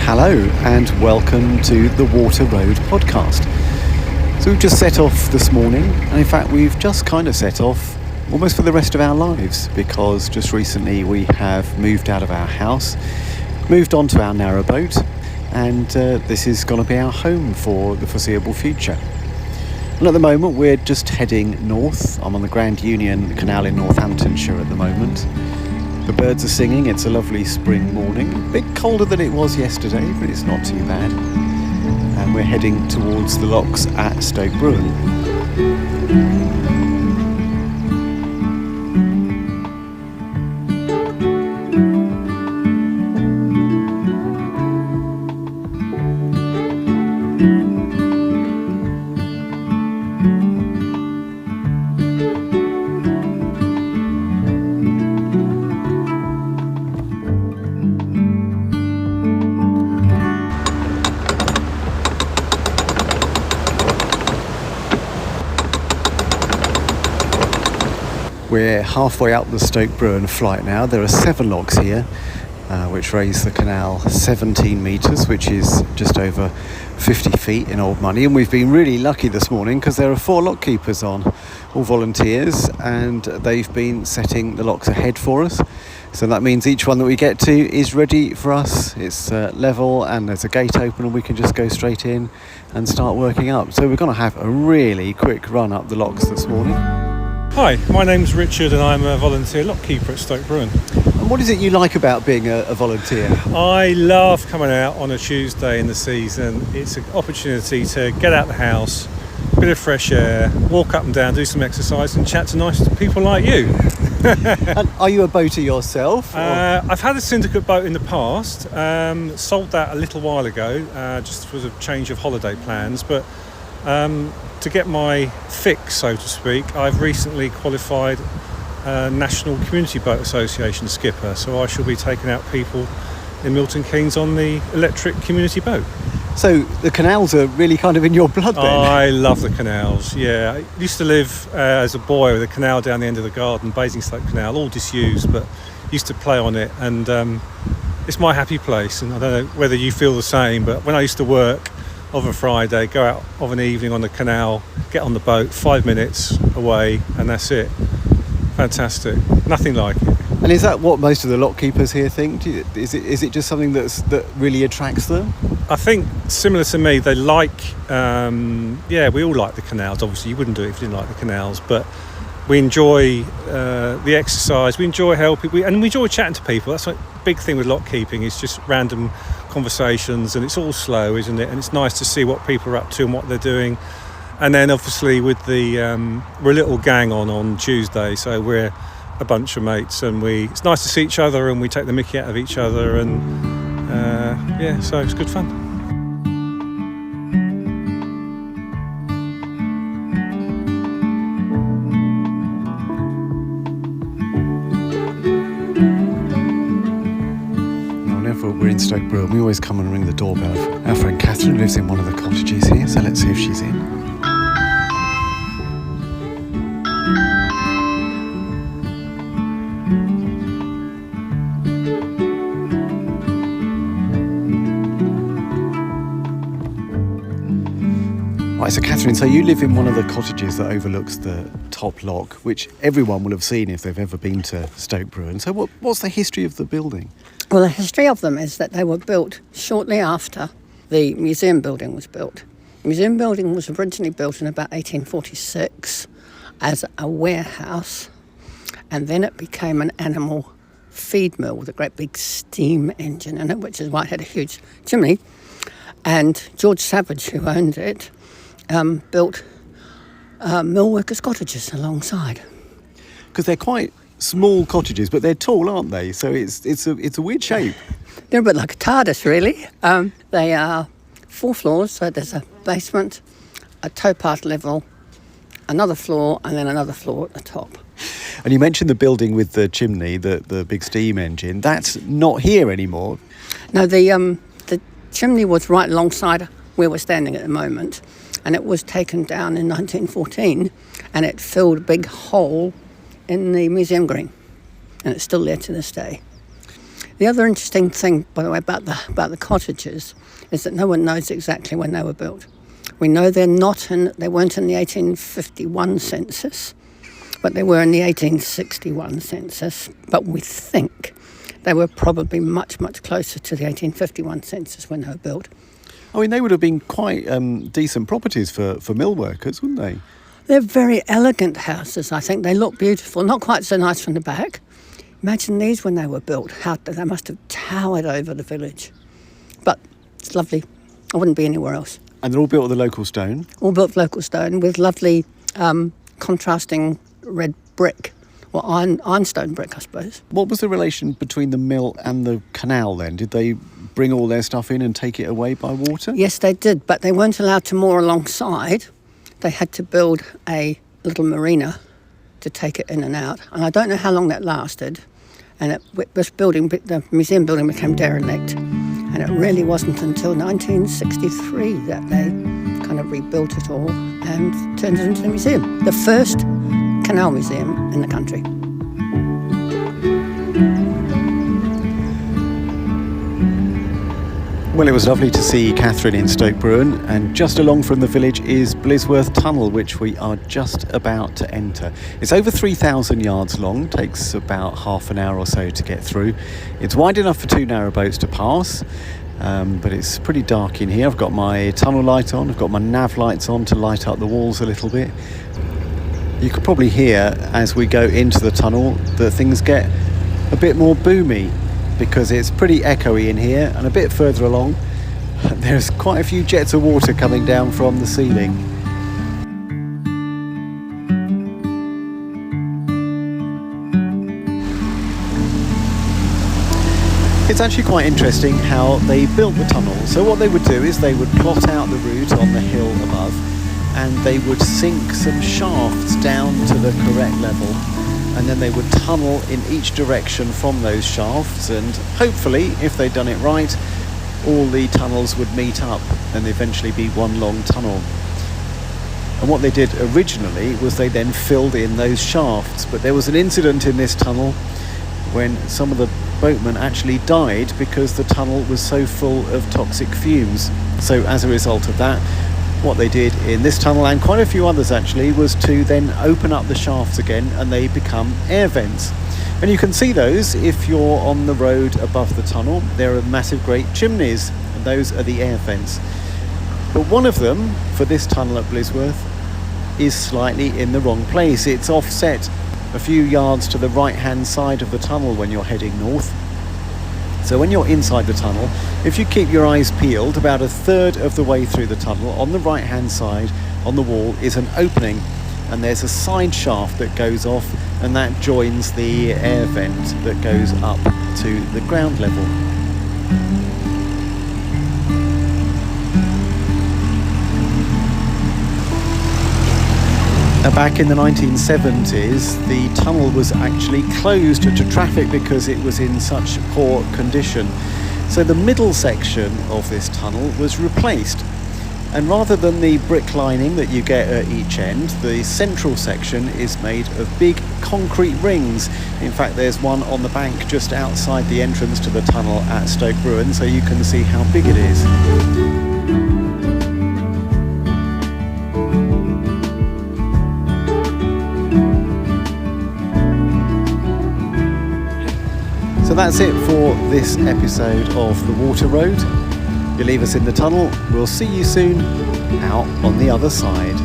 Hello and welcome to the Water Road podcast. So we've just set off this morning, and in fact we've just kind of set off almost for the rest of our lives, because just recently we have moved out of our house, moved on to our narrowboat, and this is going to be our home for the foreseeable future. And at the moment we're just heading north. I'm on the Grand Union Canal in Northamptonshire at the moment. The birds are singing. It's a lovely spring morning. A bit colder than it was yesterday, but it's not too bad. And we're heading towards the locks at Stoke Bruerne. We're halfway up the Stoke Bruerne flight now. There are 7 locks here, which raise the canal 17 metres, which is just over 50 feet in old money. And we've been really lucky this morning because there are 4 lock keepers on, all volunteers, and they've been setting the locks ahead for us. So that means each one that we get to is ready for us. It's level, and there's a gate open, and we can just go straight in and start working up. So we're going to have a really quick run up the locks this morning. Hi, my name's Richard and I'm a volunteer lock keeper at Stoke Bruerne. And what is it you like about being a volunteer? I love coming out on a Tuesday in the season. It's an opportunity to get out the house, a bit of fresh air, walk up and down, do some exercise and chat to nice people like you. And are you a boater yourself? I've had a syndicate boat in the past, sold that a little while ago, just for a change of holiday plans, but to get my fix, so to speak, I've recently qualified National Community Boat Association skipper, so I shall be taking out people in Milton Keynes on the electric community boat. So the canals are really kind of in your blood then? I love the canals, yeah. I used to live as a boy with a canal down the end of the garden, Basingstoke Canal, all disused, but used to play on it, and it's my happy place. And I don't know whether you feel the same, but when I used to work of a Friday, go out of an evening on the canal, get on the boat, 5 minutes away, and that's it. Fantastic. Nothing like it. And is that what most of the lock keepers here think? Is it just something that really attracts them? I think similar to me, they like, we all like the canals. Obviously, you wouldn't do it if you didn't like the canals, but we enjoy the exercise, we enjoy helping, and we enjoy chatting to people. That's a big thing with lock keeping, is just random conversations, and it's all slow, isn't it? And it's nice to see what people are up to and what they're doing. And then obviously with the we're a little gang on Tuesday, so we're a bunch of mates, and it's nice to see each other, and we take the mickey out of each other, and so it's good fun. We're in Stoke Bruerne. We always come and ring the doorbell. Our friend Catherine lives in one of the cottages here, so let's see if she's in. Right, so Catherine, so you live in one of the cottages that overlooks the top lock, which everyone will have seen if they've ever been to Stoke Bruerne. So what's the history of the building? Well, the history of them is that they were built shortly after the museum building was built. The museum building was originally built in about 1846 as a warehouse, and then it became an animal feed mill with a great big steam engine in it, which is why it had a huge chimney. And George Savage, who owned it, built mill workers' cottages alongside. Because they're quite small cottages, but they're tall, aren't they? So it's a weird shape. They're a bit like a TARDIS, really. They are 4 floors, so there's a basement, a towpath level, another floor, and then another floor at the top. And you mentioned the building with the chimney, the big steam engine. That's not here anymore. No, the chimney was right alongside where we're standing at the moment, and it was taken down in 1914, and it filled a big hole in the museum green, and it's still there to this day. The other interesting thing, by the way, about the cottages is that no one knows exactly when they were built. We know they weren't in the 1851 census, but they were in the 1861 census. But we think they were probably much, much closer to the 1851 census when they were built. I mean, they would have been quite decent properties for mill workers, wouldn't they? They're very elegant houses, I think. They look beautiful, not quite so nice from the back. Imagine these when they were built. How they must have towered over the village. But it's lovely. I wouldn't be anywhere else. And they're all built with the local stone? All built with local stone with lovely contrasting red brick, or ironstone brick, I suppose. What was the relation between the mill and the canal then? Did they bring all their stuff in and take it away by water? Yes, they did, but they weren't allowed to moor alongside. They had to build a little marina to take it in and out. And I don't know how long that lasted. And the museum building became derelict. And it really wasn't until 1963 that they kind of rebuilt it all and turned it into a museum. The first canal museum in the country. Well, it was lovely to see Catherine in Stoke Bruerne, and just along from the village is Blisworth Tunnel, which we are just about to enter. It's over 3,000 yards long, takes about half an hour or so to get through. It's wide enough for 2 narrowboats to pass, but it's pretty dark in here. I've got my tunnel light on, I've got my nav lights on to light up the walls a little bit. You could probably hear as we go into the tunnel that things get a bit more boomy, because it's pretty echoey in here, and a bit further along there's quite a few jets of water coming down from the ceiling. It's actually quite interesting how they built the tunnel. So what they would do is they would plot out the route on the hill above, and they would sink some shafts down to the correct level, and then they would tunnel in each direction from those shafts, and hopefully, if they'd done it right, all the tunnels would meet up and eventually be one long tunnel. And what they did originally was they then filled in those shafts, but there was an incident in this tunnel when some of the boatmen actually died because the tunnel was so full of toxic fumes. So as a result of that, what they did in this tunnel, and quite a few others actually, was to then open up the shafts again, and they become air vents. And you can see those if you're on the road above the tunnel. There are massive great chimneys, and those are the air vents. But one of them, for this tunnel at Blisworth, is slightly in the wrong place. It's offset a few yards to the right hand side of the tunnel when you're heading north. So when you're inside the tunnel, if you keep your eyes peeled, about a third of the way through the tunnel, on the right hand side on the wall is an opening, and there's a side shaft that goes off, and that joins the air vent that goes up to the ground level. Now, back in the 1970s, the tunnel was actually closed to traffic because it was in such poor condition. So the middle section of this tunnel was replaced. And rather than the brick lining that you get at each end, the central section is made of big concrete rings. In fact, there's one on the bank just outside the entrance to the tunnel at Stoke Bruerne, so you can see how big it is. So that's it for this episode of The Water Road. You leave us in the tunnel. We'll see you soon out on the other side.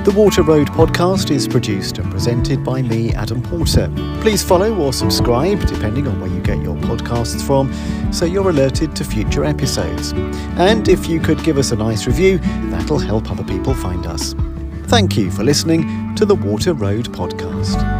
The Water Road podcast is produced and presented by me, Adam Porter. Please follow or subscribe, depending on where you get your podcasts from, so you're alerted to future episodes. And if you could give us a nice review, that'll help other people find us. Thank you for listening to the Water Road podcast.